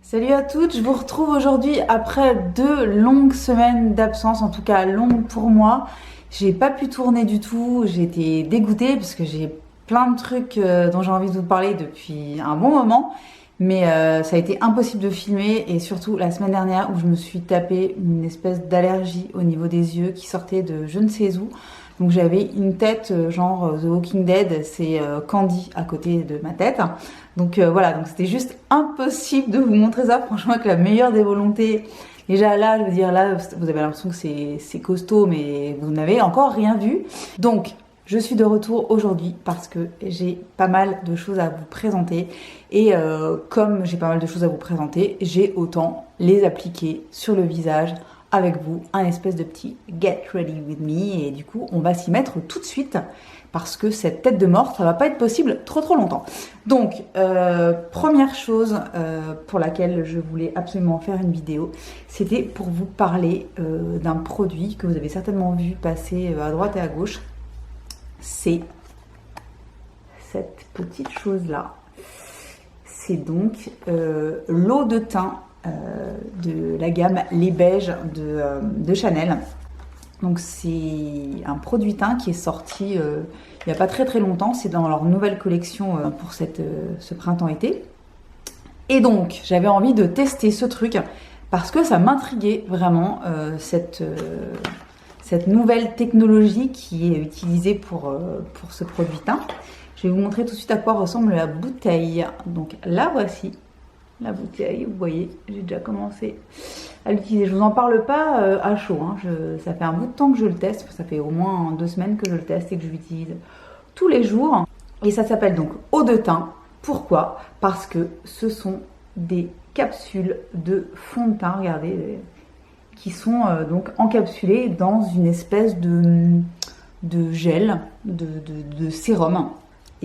Salut à toutes, je vous retrouve aujourd'hui après 2 longues semaines d'absence, en tout cas longues pour moi. J'ai pas pu tourner du tout, j'ai été dégoûtée parce que j'ai plein de trucs dont j'ai envie de vous parler depuis un bon moment. Mais ça a été impossible de filmer et surtout la semaine dernière où je me suis tapé une espèce d'allergie au niveau des yeux qui sortait de je ne sais où. Donc j'avais une tête genre The Walking Dead, c'est Candy à côté de ma tête. Donc voilà, donc c'était juste impossible de vous montrer ça, franchement avec la meilleure des volontés. Déjà là, je veux dire, là, vous avez l'impression que c'est costaud, mais vous n'avez encore rien vu. Donc, je suis de retour aujourd'hui parce que j'ai pas mal de choses à vous présenter. Et comme j'ai pas mal de choses à vous présenter, j'ai autant les appliquer sur le visage avec vous, un espèce de petit get ready with me. Et du coup, on va s'y mettre tout de suite parce que cette tête de mort, ça va pas être possible trop longtemps. Donc, première chose pour laquelle je voulais absolument faire une vidéo, c'était pour vous parler d'un produit que vous avez certainement vu passer à droite et à gauche. C'est cette petite chose-là. C'est donc l'eau de teint de la gamme Les Beiges de Chanel. Donc c'est un produit teint qui est sorti il n'y a pas très longtemps. C'est dans leur nouvelle collection pour ce printemps-été. Et donc j'avais envie de tester ce truc parce que ça m'intriguait vraiment cette nouvelle technologie qui est utilisée pour ce produit teint. Je vais vous montrer tout de suite à quoi ressemble la bouteille. Donc la voici. La bouteille, vous voyez, j'ai déjà commencé à l'utiliser. Je vous en parle pas à chaud, hein. Ça fait un bout de temps que je le teste, ça fait au moins 2 semaines que je le teste et que je l'utilise tous les jours. Et ça s'appelle donc eau de teint. Pourquoi? Parce que ce sont des capsules de fond de teint, regardez, qui sont donc encapsulées dans une espèce de gel, de sérum.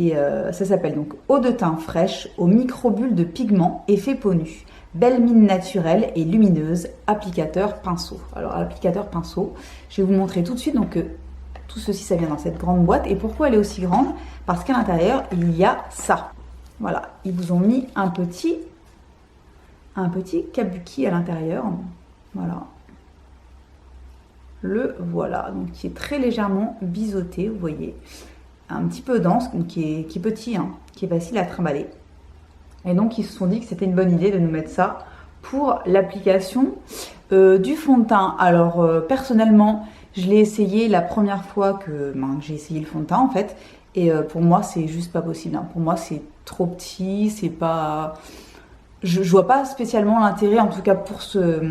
Et ça s'appelle donc eau de teint fraîche aux microbules de pigments effet peau nue. Belle mine naturelle et lumineuse, applicateur pinceau. Alors applicateur pinceau, je vais vous montrer tout de suite. Donc tout ceci, ça vient dans cette grande boîte. Et pourquoi elle est aussi grande? Parce qu'à l'intérieur, il y a ça. Voilà, ils vous ont mis un petit kabuki à l'intérieur. Voilà. Le voilà, donc qui est très légèrement biseauté, vous voyez. Un petit peu dense, donc qui est petit, hein, qui est facile à trimballer. Et donc ils se sont dit que c'était une bonne idée de nous mettre ça pour l'application du fond de teint. Alors personnellement, je l'ai essayé la première fois que j'ai essayé le fond de teint en fait. Et pour moi, c'est juste pas possible, hein. Pour moi, c'est trop petit, c'est pas... Je vois pas spécialement l'intérêt, en tout cas pour ce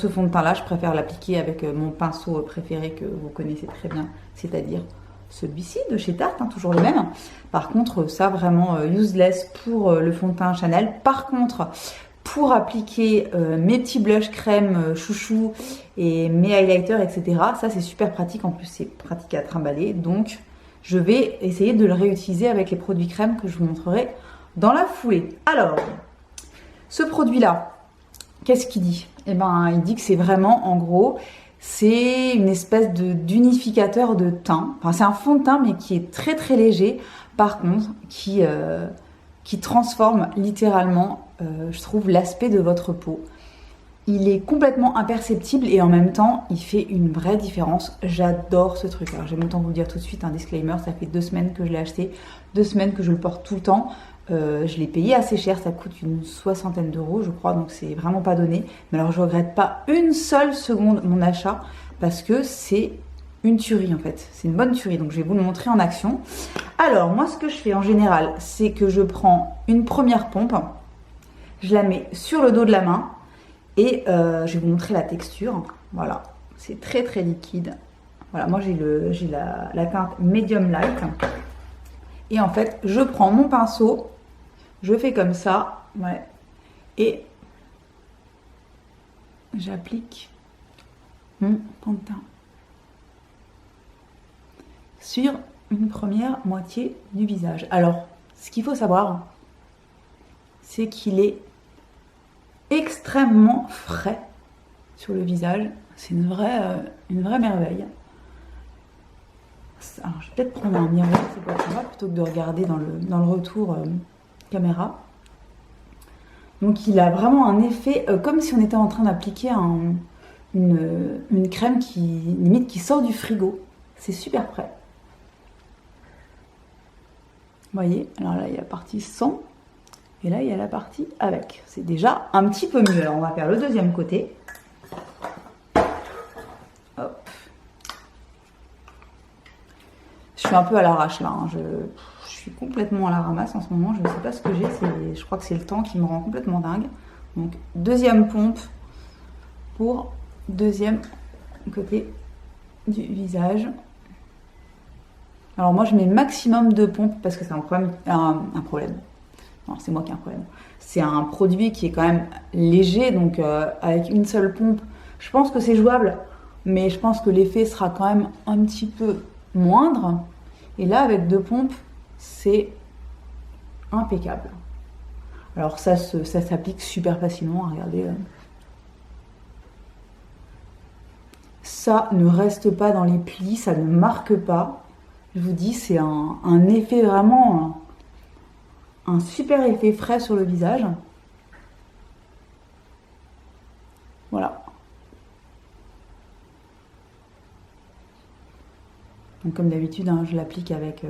fond de teint là. Je préfère l'appliquer avec mon pinceau préféré que vous connaissez très bien, c'est-à-dire celui-ci de chez Tarte, hein, toujours le même. Par contre, ça vraiment useless pour le fond de teint Chanel. Par contre, pour appliquer mes petits blush crème chouchou et mes highlighters, etc., ça c'est super pratique. En plus, c'est pratique à trimballer. Donc, je vais essayer de le réutiliser avec les produits crème que je vous montrerai dans la foulée. Alors, ce produit-là, qu'est-ce qu'il dit? Eh ben, il dit que c'est vraiment, en gros, c'est une espèce d'unificateur de teint. Enfin, c'est un fond de teint, mais qui est très léger. Par contre, qui transforme littéralement, je trouve, l'aspect de votre peau. Il est complètement imperceptible et en même temps, il fait une vraie différence. J'adore ce truc. Alors, j'aime autant vous le dire tout de suite, un disclaimer, ça fait 2 semaines que je l'ai acheté, 2 semaines que je le porte tout le temps. Je l'ai payé assez cher, ça coûte une 60aine d'euros je crois, donc c'est vraiment pas donné. Mais alors je regrette pas une seule seconde mon achat parce que c'est une tuerie en fait, c'est une bonne tuerie. Donc je vais vous le montrer en action. Alors moi ce que je fais en général, c'est que je prends une première pompe, je la mets sur le dos de la main et je vais vous montrer la texture. Voilà, c'est très liquide. Voilà, moi j'ai la teinte medium light. Et en fait, je prends mon pinceau, je fais comme ça, ouais, et j'applique mon fond de teint sur une première moitié du visage. Alors, ce qu'il faut savoir, c'est qu'il est extrêmement frais sur le visage. C'est une vraie merveille. Alors, je vais peut-être prendre un miroir cette fois plutôt que de regarder dans le retour caméra. Donc il a vraiment un effet comme si on était en train d'appliquer une crème qui limite qui sort du frigo. C'est super frais. Vous voyez, alors là il y a la partie sans et là il y a la partie avec. C'est déjà un petit peu mieux. Alors on va faire le deuxième côté. Hop. Je suis un peu à l'arrache là, hein. Je suis complètement à la ramasse en ce moment, je ne sais pas ce que j'ai, je crois que c'est le temps qui me rend complètement dingue. Donc deuxième pompe pour deuxième côté du visage. Alors moi je mets maximum de pompes parce que c'est un problème. Non, c'est moi qui ai un problème. C'est un produit qui est quand même léger, donc avec une seule pompe, je pense que c'est jouable, mais je pense que l'effet sera quand même un petit peu moindre. Et là avec 2 pompes, c'est impeccable. Alors ça s'applique super facilement, regardez. Ça ne reste pas dans les plis, ça ne marque pas. Je vous dis, c'est un effet vraiment, un super effet frais sur le visage. Voilà. Donc comme d'habitude, hein, je l'applique avec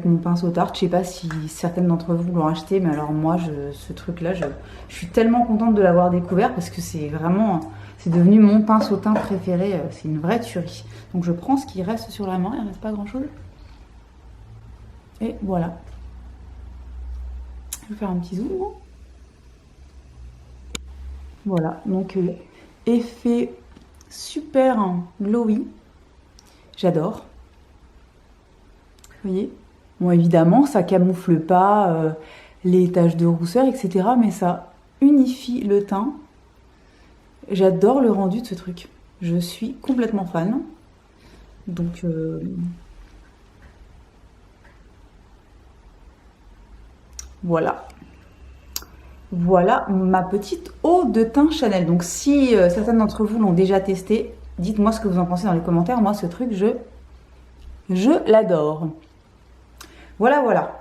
mon pinceau Tarte. Je sais pas si certaines d'entre vous l'ont acheté, mais alors moi, ce truc-là, je suis tellement contente de l'avoir découvert parce que c'est vraiment, c'est devenu mon pinceau teint préféré. C'est une vraie tuerie. Donc je prends ce qui reste sur la main, il ne reste pas grand-chose. Et voilà. Je vais faire un petit zoom. Voilà, donc effet super glowy. J'adore. Vous voyez? Bon, évidemment, ça camoufle pas les taches de rousseur, etc. Mais ça unifie le teint. J'adore le rendu de ce truc. Je suis complètement fan. Donc, voilà. Voilà ma petite eau de teint Chanel. Donc, si certains d'entre vous l'ont déjà testé, dites-moi ce que vous en pensez dans les commentaires. Moi, ce truc, je l'adore. Voilà, voilà.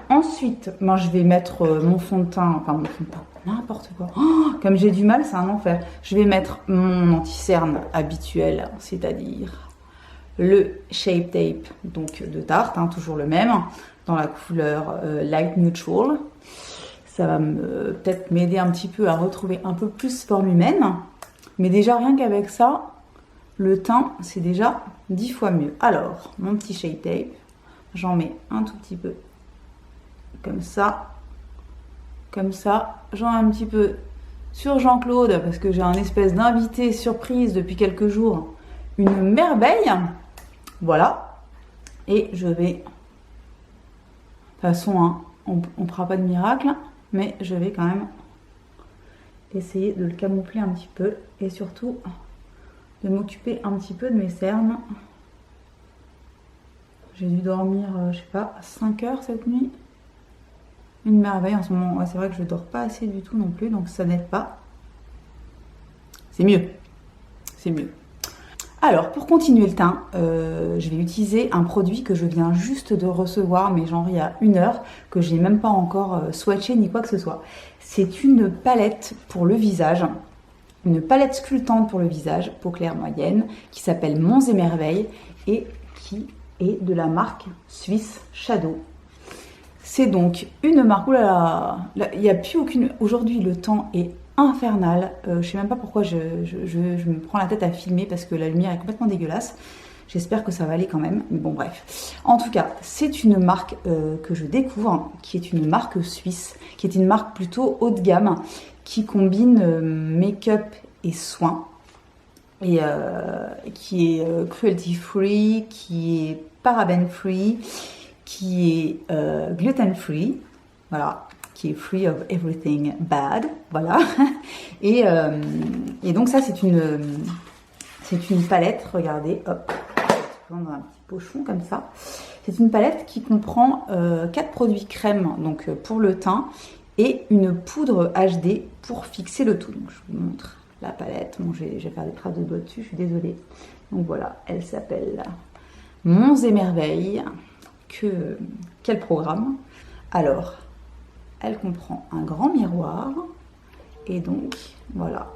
Ensuite, moi, je vais mettre mon fond de teint, enfin mon fond de teint, n'importe quoi. Oh, comme j'ai du mal, c'est un enfer. Je vais mettre mon anti-cerne habituel, c'est-à-dire le Shape Tape, donc de Tarte, hein, toujours le même, dans la couleur Light Neutral. Ça va peut-être m'aider un petit peu à retrouver un peu plus forme humaine. Mais déjà, rien qu'avec ça, le teint, c'est déjà 10 fois mieux. Alors, mon petit Shape Tape, j'en mets un tout petit peu comme ça, j'en ai un petit peu sur Jean-Claude parce que j'ai un espèce d'invité surprise depuis quelques jours, une merveille, voilà, et je vais, de toute façon, hein, on ne fera pas de miracle, mais je vais quand même essayer de le camoufler un petit peu et surtout de m'occuper un petit peu de mes cernes. J'ai dû dormir, je sais pas, 5 heures cette nuit. Une merveille en ce moment. Ouais, c'est vrai que je dors pas assez du tout non plus, donc ça n'aide pas. C'est mieux. C'est mieux. Alors, pour continuer le teint, je vais utiliser un produit que je viens juste de recevoir, mais genre il y a 1 heure, que j'ai même pas encore swatché ni quoi que ce soit. C'est une palette pour le visage. Une palette sculptante pour le visage, peau claire moyenne, qui s'appelle Monts et Merveilles et qui est de la marque suisse Shadow. C'est donc une marque, oulala, il n'y a plus aucune, aujourd'hui le temps est infernal, je sais même pas pourquoi je me prends la tête à filmer parce que la lumière est complètement dégueulasse, j'espère que ça va aller quand même, mais bon bref. En tout cas, c'est une marque que je découvre, qui est une marque suisse, qui est une marque plutôt haut de gamme, qui combine make-up et soins, et qui est cruelty free, qui est paraben free, qui est gluten free, voilà, qui est free of everything bad, voilà. Et donc ça c'est une palette, regardez, hop, dans un petit pochon comme ça. C'est une palette qui comprend 4 produits crème, donc pour le teint, et une poudre HD pour fixer le tout. Donc je vous montre la palette. Bon, je vais faire des traces de doigts dessus, je suis désolée. Donc voilà, elle s'appelle Monts et Merveilles. Quel programme! Alors, elle comprend un grand miroir. Et donc, voilà.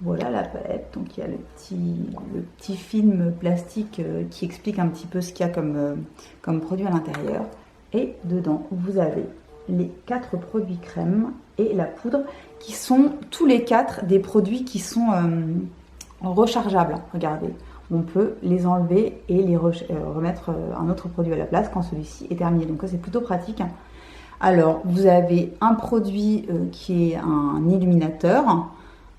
Voilà la palette. Donc, il y a le petit film plastique qui explique un petit peu ce qu'il y a comme produit à l'intérieur. Et dedans, vous avez les 4 produits crème et la poudre qui sont tous les 4 des produits qui sont rechargeables. Regardez, on peut les enlever et les remettre un autre produit à la place quand celui-ci est terminé. Donc ça, c'est plutôt pratique. Alors, vous avez un produit qui est un illuminateur,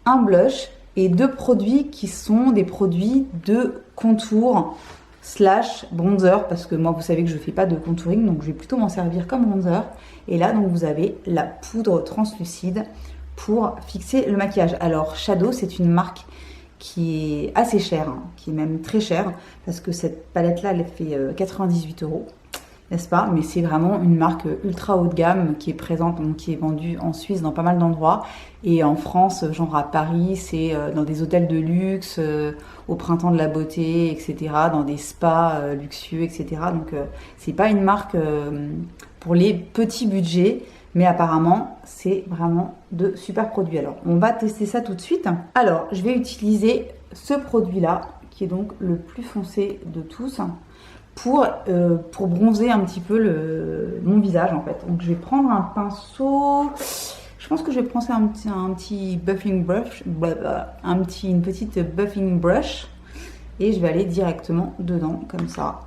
un blush et 2 produits qui sont des produits de contour slash bronzer, parce que moi vous savez que je fais pas de contouring, donc je vais plutôt m'en servir comme bronzer. Et là donc vous avez la poudre translucide pour fixer le maquillage. Alors Shadow, c'est une marque qui est assez chère, hein, qui est même très chère, parce que cette palette là elle fait 98 €, n'est-ce pas? Mais c'est vraiment une marque ultra haut de gamme qui est présente, donc qui est vendue en Suisse dans pas mal d'endroits. Et en France, genre à Paris, c'est dans des hôtels de luxe, au printemps de la beauté, etc. Dans des spas luxueux, etc. Donc c'est pas une marque pour les petits budgets, mais apparemment c'est vraiment de super produits. Alors on va tester ça tout de suite. Alors je vais utiliser ce produit là, qui est donc le plus foncé de tous, pour bronzer un petit peu mon visage en fait. Donc je vais prendre un pinceau, je pense que je vais prendre un petit buffing brush, une petite buffing brush, et je vais aller directement dedans comme ça.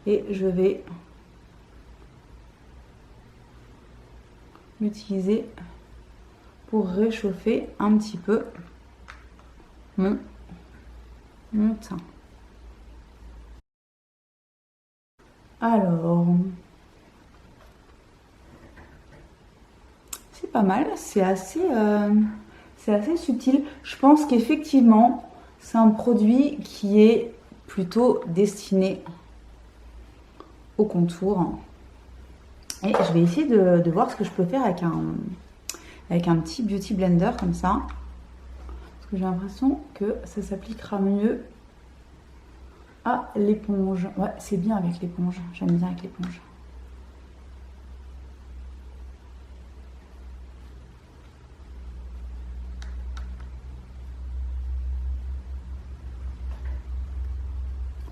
Et je vais l'utiliser pour réchauffer un petit peu mon teint. Alors, c'est pas mal, c'est assez subtil. Je pense qu'effectivement, c'est un produit qui est plutôt destiné au contour. Et je vais essayer de voir ce que je peux faire avec un petit beauty blender comme ça. Parce que j'ai l'impression que ça s'appliquera mieux à l'éponge. Ouais, c'est bien avec l'éponge. J'aime bien avec l'éponge.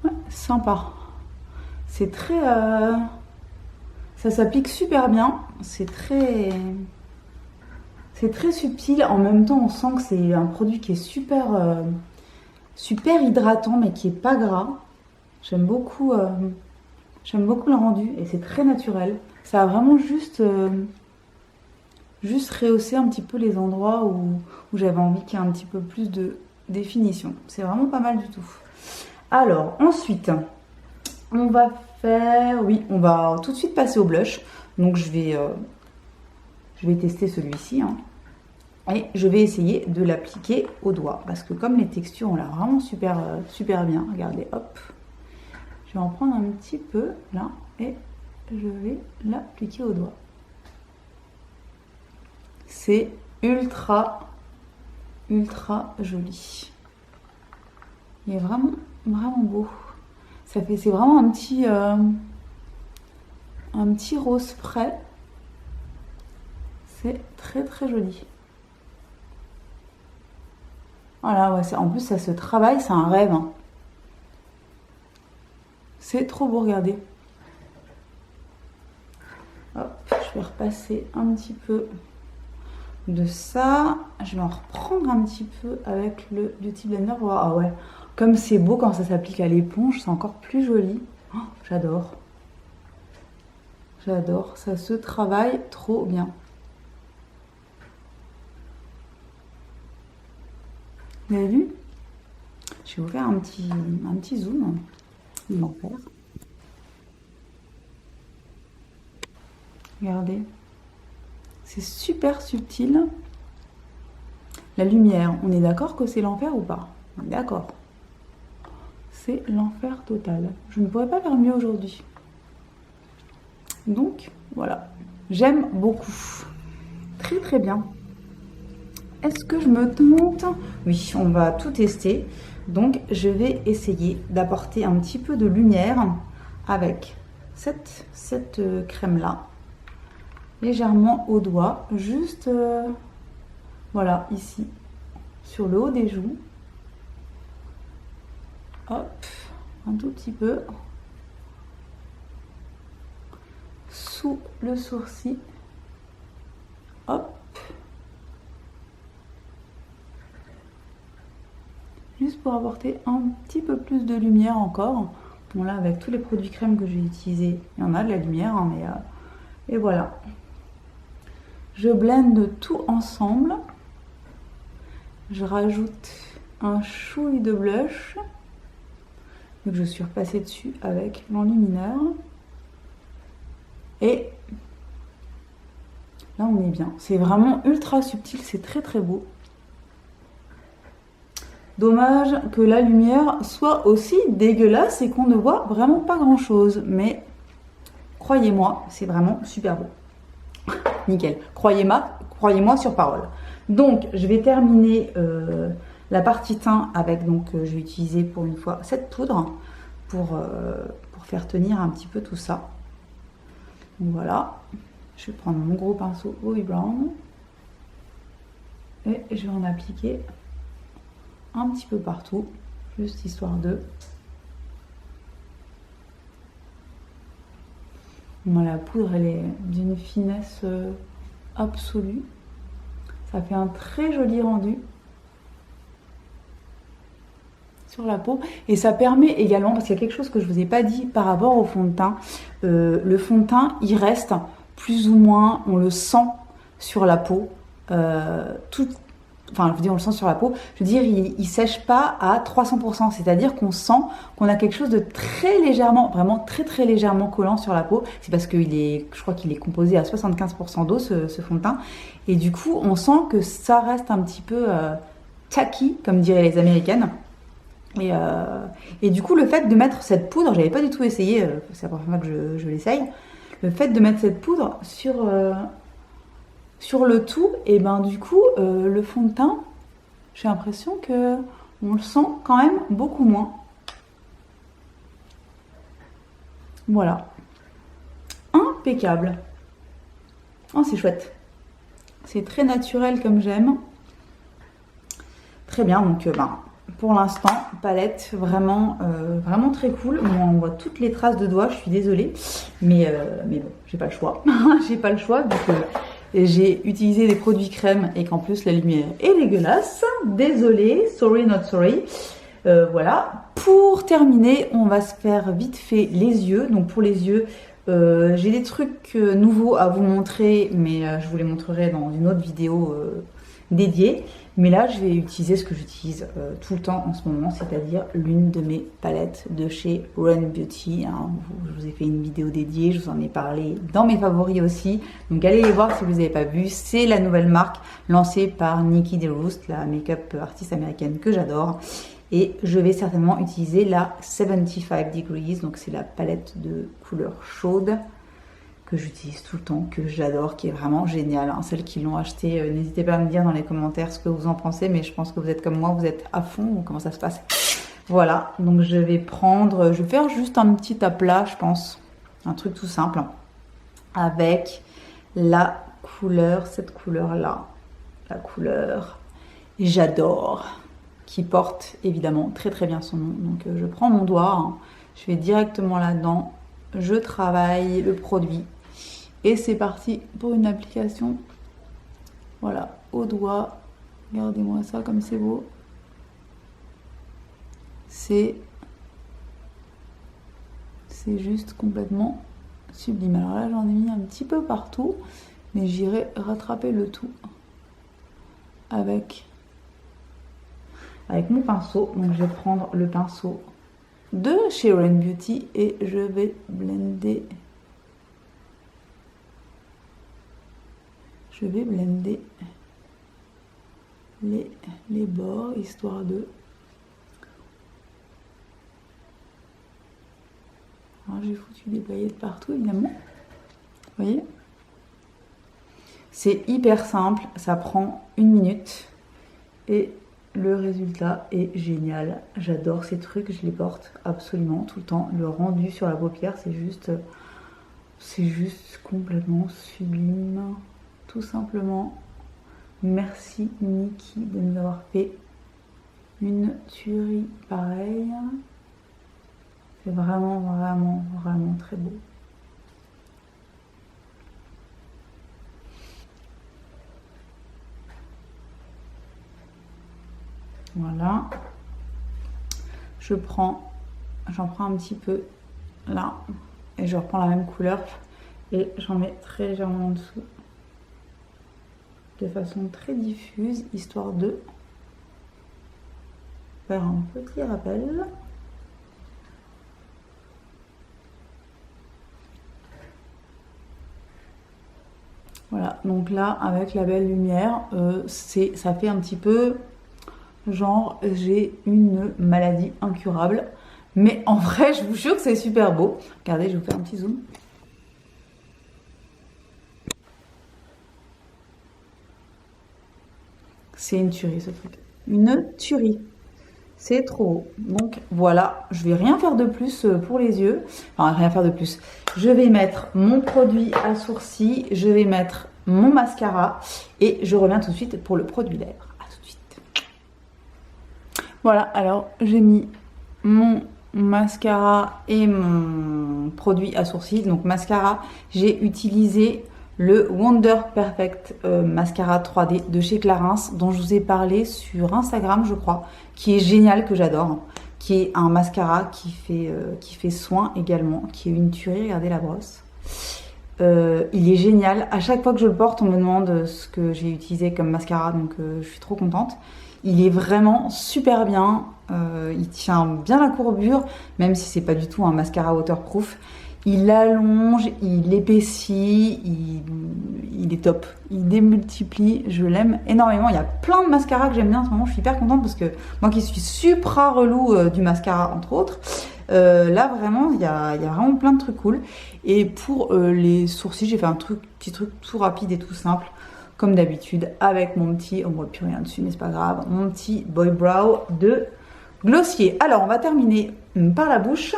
Ouais, sympa. C'est très... ça s'applique super bien. C'est très subtil. En même temps, on sent que c'est un produit qui est super hydratant, mais qui est pas gras. J'aime beaucoup le rendu et c'est très naturel. Ça a vraiment juste rehaussé un petit peu les endroits où j'avais envie qu'il y ait un petit peu plus de définition. C'est vraiment pas mal du tout. Alors ensuite, on va tout de suite passer au blush. Donc je vais tester celui-ci, hein. Et je vais essayer de l'appliquer au doigt, parce que comme les textures ont l'air vraiment super bien, regardez, hop, je vais en prendre un petit peu là et je vais l'appliquer au doigt. C'est ultra joli. Il est vraiment beau. C'est vraiment un petit rose frais. C'est très joli. Voilà, ouais, en plus ça se travaille, c'est un rêve, hein. C'est trop beau, regardez. Hop, je vais repasser un petit peu de ça. Je vais en reprendre un petit peu avec le Beauty Blender. Ah ouais, comme c'est beau quand ça s'applique à l'éponge, c'est encore plus joli. Oh, j'adore. J'adore, ça se travaille trop bien. Vous avez vu? Je vais vous faire un petit zoom. L'enfer. Regardez. C'est super subtil. La lumière, on est d'accord que c'est l'enfer ou pas? On est d'accord. C'est l'enfer total. Je ne pourrais pas faire mieux aujourd'hui. Donc, voilà. J'aime beaucoup. Très bien. Est-ce que je me tente? Oui, on va tout tester. Donc, je vais essayer d'apporter un petit peu de lumière avec cette crème là légèrement au doigt, juste voilà, ici sur le haut des joues, hop, un tout petit peu sous le sourcil, hop, juste pour apporter un petit peu plus de lumière encore. Bon là, avec tous les produits crème que j'ai utilisés, il y en a de la lumière, hein, mais et voilà. Je blende tout ensemble. Je rajoute un chouille de blush. Donc je suis repassée dessus avec l'enlumineur. Et là, on est bien. C'est vraiment ultra subtil, c'est très très beau. Dommage que la lumière soit aussi dégueulasse et qu'on ne voit vraiment pas grand chose. Mais croyez-moi, c'est vraiment super beau. Nickel. Croyez-moi sur parole. Donc, je vais terminer la partie teint avec, donc, je vais utiliser pour une fois cette poudre pour faire tenir un petit peu tout ça. Donc, voilà. Je vais prendre mon gros pinceau Bobbi Brown et je vais en appliquer un petit peu partout, juste histoire de... Bon, la poudre, elle est d'une finesse absolue. Ça fait un très joli rendu sur la peau. Et ça permet également, parce qu'il y a quelque chose que je ne vous ai pas dit par rapport au fond de teint. Le fond de teint, il reste plus ou moins, on le sent sur la peau. Enfin, je veux dire, on le sent sur la peau. Je veux dire, il sèche pas à 300%. C'est-à-dire qu'on sent qu'on a quelque chose de très légèrement, vraiment très très légèrement collant sur la peau. C'est parce que je crois qu'il est composé à 75% d'eau, ce fond de teint. Et du coup, on sent que ça reste un petit peu tacky, comme diraient les Américaines. Et du coup, le fait de mettre cette poudre, j'avais pas du tout essayé, c'est la première fois que je l'essaye. Le fait de mettre cette poudre sur le tout, et ben du coup, le fond de teint, j'ai l'impression que on le sent quand même beaucoup moins. Voilà. Impeccable. Oh, c'est chouette. C'est très naturel comme j'aime. Très bien, donc pour l'instant, palette vraiment, vraiment très cool. Bon, on voit toutes les traces de doigts, je suis désolée. Mais bon, j'ai pas le choix. J'ai pas le choix, donc... j'ai utilisé des produits crème et qu'en plus la lumière est dégueulasse. Désolée, sorry not sorry. Voilà. Pour terminer, on va se faire vite fait les yeux. Donc pour les yeux, j'ai des trucs nouveaux à vous montrer, mais je vous les montrerai dans une autre vidéo dédiée. Mais là, je vais utiliser ce que j'utilise tout le temps en ce moment, c'est-à-dire l'une de mes palettes de chez Run Beauty. Hein. Je vous ai fait une vidéo dédiée, je vous en ai parlé dans mes favoris aussi. Donc allez les voir si vous n'avez pas vu. C'est la nouvelle marque lancée par Nikki DeRoost, la make-up artiste américaine que j'adore. Et je vais certainement utiliser la 75 Degrees, donc c'est la palette de couleur chaude que j'utilise tout le temps, que j'adore, qui est vraiment géniale. Hein. Celles qui l'ont acheté, n'hésitez pas à me dire dans les commentaires ce que vous en pensez, mais je pense que vous êtes comme moi, vous êtes à fond, ou comment ça se passe. Voilà, donc je vais faire juste un petit aplat, je pense, un truc tout simple, avec la couleur, cette couleur-là, la couleur J'adore, qui porte évidemment très très bien son nom. Donc je prends mon doigt, hein, je vais directement là-dedans, je travaille le produit. Et c'est parti pour une application, voilà, au doigt. Regardez-moi ça comme c'est beau. C'est juste complètement sublime. Alors là, j'en ai mis un petit peu partout, mais j'irai rattraper le tout avec mon pinceau. Donc je vais prendre le pinceau de chez Run Beauty et je vais blender. Je vais blender les bords, histoire de... Alors j'ai foutu des paillettes partout, évidemment. Vous voyez? C'est hyper simple, ça prend 1 minute. Et le résultat est génial. J'adore ces trucs, je les porte absolument tout le temps. Le rendu sur la paupière, c'est juste C'est juste complètement sublime, tout simplement. Merci Niki de nous avoir fait une tuerie pareille. C'est vraiment, vraiment, vraiment très beau. Voilà. J'en prends un petit peu là et je reprends la même couleur et j'en mets très légèrement en dessous de façon très diffuse, histoire de faire un petit rappel. Voilà, donc là avec la belle lumière, ça fait un petit peu genre j'ai une maladie incurable. Mais en vrai, je vous jure que c'est super beau. Regardez, je vais vous faire un petit zoom. C'est une tuerie ce truc. Une tuerie. C'est trop beau. Donc voilà, je vais rien faire de plus pour les yeux. Enfin, rien faire de plus. Je vais mettre mon produit à sourcils, je vais mettre mon mascara et je reviens tout de suite pour le produit lèvres. À tout de suite. Voilà, alors j'ai mis mon mascara et mon produit à sourcils. Donc mascara, j'ai utilisé le Wonder Perfect mascara 3D de chez Clarins, dont je vous ai parlé sur Instagram, je crois, qui est génial, que j'adore, qui est un mascara qui fait soin également, qui est une tuerie. Regardez la brosse. Il est génial. À chaque fois que je le porte, on me demande ce que j'ai utilisé comme mascara, donc je suis trop contente. Il est vraiment super bien. Il tient bien la courbure, même si c'est pas du tout un mascara waterproof. Il allonge, il épaissit, il est top. Il démultiplie, je l'aime énormément. Il y a plein de mascaras que j'aime bien en ce moment. Je suis hyper contente parce que moi qui suis supra relou du mascara entre autres, là vraiment il y a vraiment plein de trucs cool. Et pour les sourcils, j'ai fait un petit truc tout rapide et tout simple, comme d'habitude, avec mon petit, on voit plus rien dessus mais c'est pas grave, mon petit Boy Brow de Glossier. Alors on va terminer par la bouche.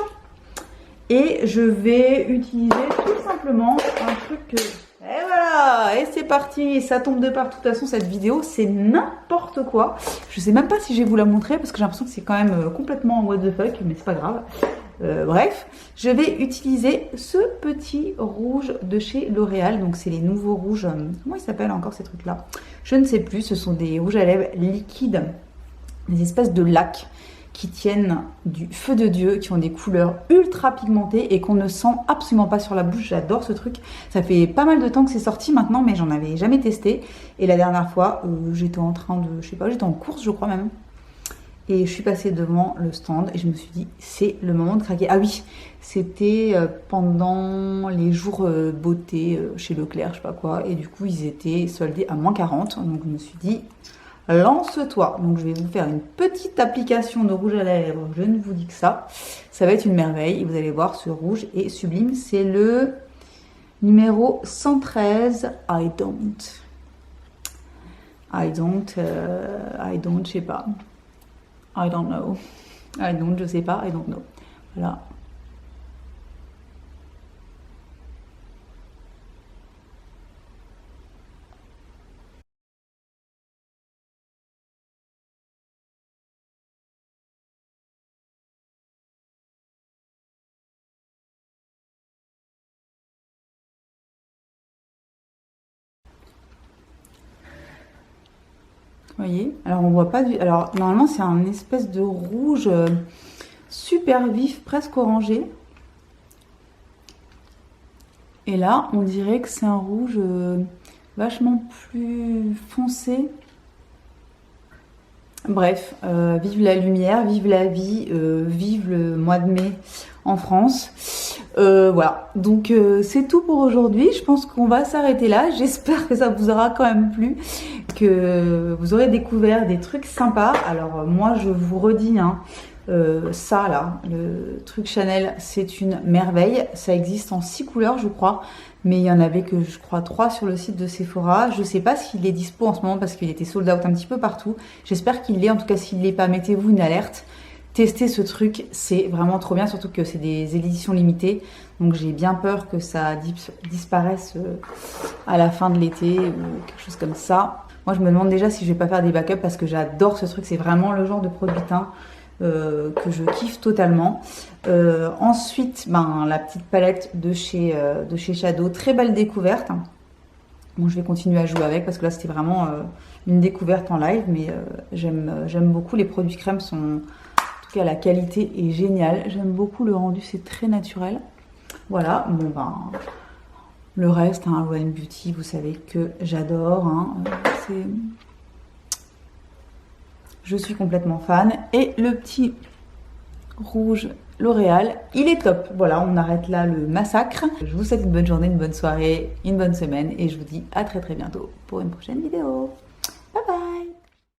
Et je vais utiliser tout simplement un truc que... Et voilà, et c'est parti, ça tombe de partout. De toute façon, cette vidéo, c'est n'importe quoi. Je sais même pas si je vais vous la montrer parce que j'ai l'impression que c'est quand même complètement what the fuck, mais c'est pas grave. Bref, je vais utiliser ce petit rouge de chez L'Oréal. Donc, c'est les nouveaux rouges. Comment ils s'appellent encore ces trucs-là? Je ne sais plus. Ce sont des rouges à lèvres liquides, des espèces de lacs qui tiennent du feu de Dieu, qui ont des couleurs ultra pigmentées et qu'on ne sent absolument pas sur la bouche. J'adore ce truc. Ça fait pas mal de temps que c'est sorti maintenant, mais j'en avais jamais testé. Et la dernière fois, j'étais en train de, je sais pas, j'étais en course, je crois même. Et je suis passée devant le stand et je me suis dit, c'est le moment de craquer. Ah oui, c'était pendant les jours beauté chez Leclerc, je sais pas quoi. Et du coup, ils étaient soldés à -40. Donc je me suis dit, lance-toi. Donc je vais vous faire une petite application de rouge à lèvres, je ne vous dis que ça. Ça va être une merveille et vous allez voir, ce rouge est sublime. C'est le numéro 113, I don't, je sais pas. I don't know. Je sais pas, I don't know. Voilà. Vous voyez? Alors on voit pas du... Alors normalement c'est un espèce de rouge super vif, presque orangé. Et là on dirait que c'est un rouge vachement plus foncé. Bref, vive la lumière, vive la vie, vive le mois de mai en France. Voilà, donc c'est tout pour aujourd'hui. Je pense qu'on va s'arrêter là. J'espère que ça vous aura quand même plu, que vous aurez découvert des trucs sympas. Alors moi je vous redis, hein, ça là, le truc Chanel, c'est une merveille. Ça existe en 6 couleurs je crois, mais il y en avait que je crois 3 sur le site de Sephora. Je sais pas s'il est dispo en ce moment parce qu'il était sold out un petit peu partout. J'espère qu'il l'est, en tout cas s'il l'est pas, mettez-vous une alerte. tester ce truc, c'est vraiment trop bien, surtout que c'est des éditions limitées. Donc j'ai bien peur que ça disparaisse à la fin de l'été ou quelque chose comme ça. Moi je me demande déjà si je vais pas faire des backups parce que j'adore ce truc, c'est vraiment le genre de produit teint que je kiffe totalement. Ensuite, la petite palette de chez Shadow, très belle découverte. Bon, je vais continuer à jouer avec parce que là c'était vraiment une découverte en live, mais j'aime beaucoup. Les produits crème sont, en tout cas la qualité est géniale. J'aime beaucoup le rendu, c'est très naturel. Voilà, bon le reste, Royal Beauty, vous savez que j'adore. Je suis complètement fan. Et le petit rouge L'Oréal, il est top. Voilà, on arrête là le massacre. Je vous souhaite une bonne journée, une bonne soirée, une bonne semaine et je vous dis à très bientôt pour une prochaine vidéo. Bye bye.